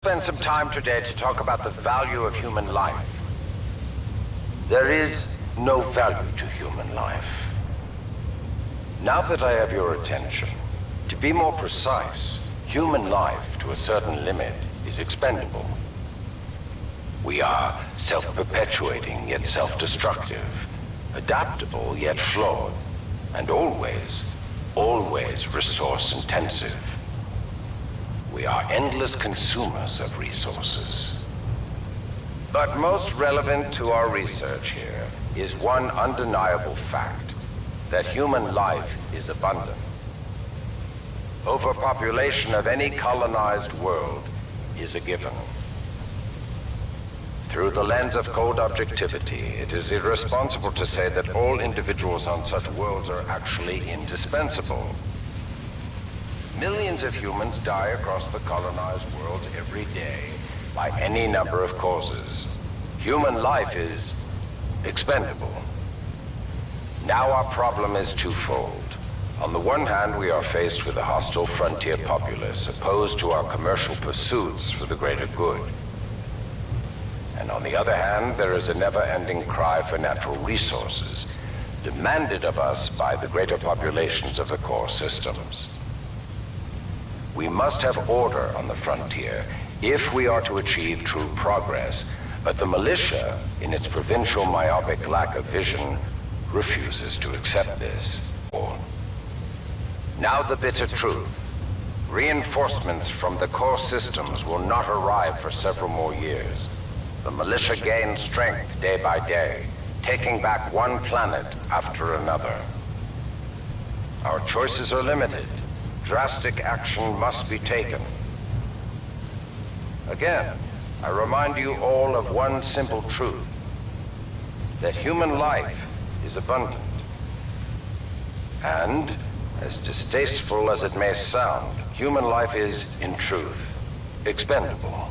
Spend some time today to talk about the value of human life. There is no value to human life. Now that I have your attention, to be more precise, human life to a certain limit is expendable. We are self-perpetuating yet self-destructive, adaptable yet flawed, and always resource-intensive. We are endless consumers of resources. But most relevant to our research here is one undeniable fact, that human life is abundant. Overpopulation of any colonized world is a given. Through the lens of cold objectivity, it is irresponsible to say that all individuals on such worlds are actually indispensable. Millions of humans die across the colonized world every day by any number of causes. Human life is expendable. Now our problem is twofold. On the one hand, we are faced with a hostile frontier populace opposed to our commercial pursuits for the greater good. And on the other hand, there is a never-ending cry for natural resources, demanded of us by the greater populations of the core systems. We must have order on the frontier if we are to achieve true progress, but the militia, in its provincial myopic lack of vision, refuses to accept this. Now the bitter truth. Reinforcements from the core systems will not arrive for several more years. The militia gains strength day by day, taking back one planet after another. Our choices are limited. Drastic action must be taken. Again, I remind you all of one simple truth, that human life is abundant. And, as distasteful as it may sound, human life is, in truth, expendable.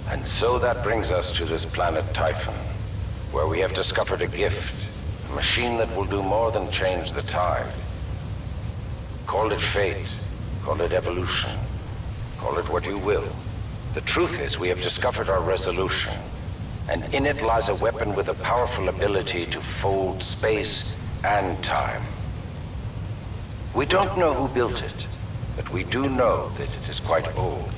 And so that brings us to this planet Typhon, where we have discovered a gift, a machine that will do more than change the tide. Call it fate, call it evolution, call it what you will. The truth is, we have discovered our resolution, and in it lies a weapon with a powerful ability to fold space and time. We don't know who built it, but we do know that it is quite old.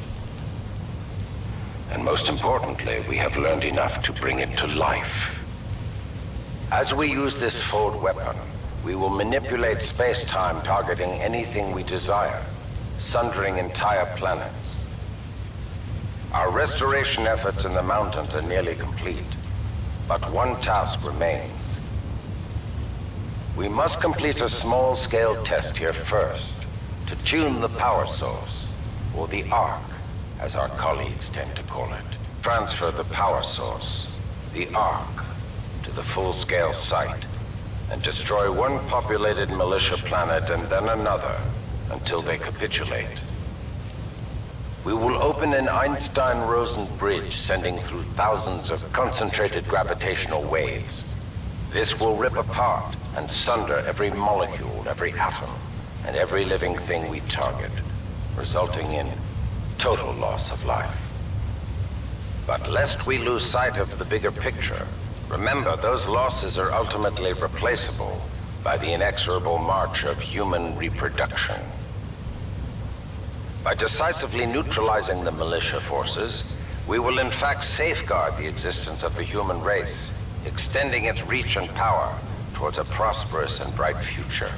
And most importantly, we have learned enough to bring it to life. As we use this fold weapon, we will manipulate space-time targeting anything we desire, sundering entire planets. Our restoration efforts in the mountains are nearly complete, but one task remains. We must complete a small-scale test here first, to tune the power source, or the arc, as our colleagues tend to call it. Transfer the power source, the arc, to the full-scale site, and destroy one populated militia planet and then another until they capitulate. We will open an Einstein-Rosen bridge sending through thousands of concentrated gravitational waves. This will rip apart and sunder every molecule, every atom, and every living thing we target, resulting in total loss of life. But lest we lose sight of the bigger picture, remember, those losses are ultimately replaceable by the inexorable march of human reproduction. By decisively neutralizing the militia forces, we will in fact safeguard the existence of the human race, extending its reach and power towards a prosperous and bright future.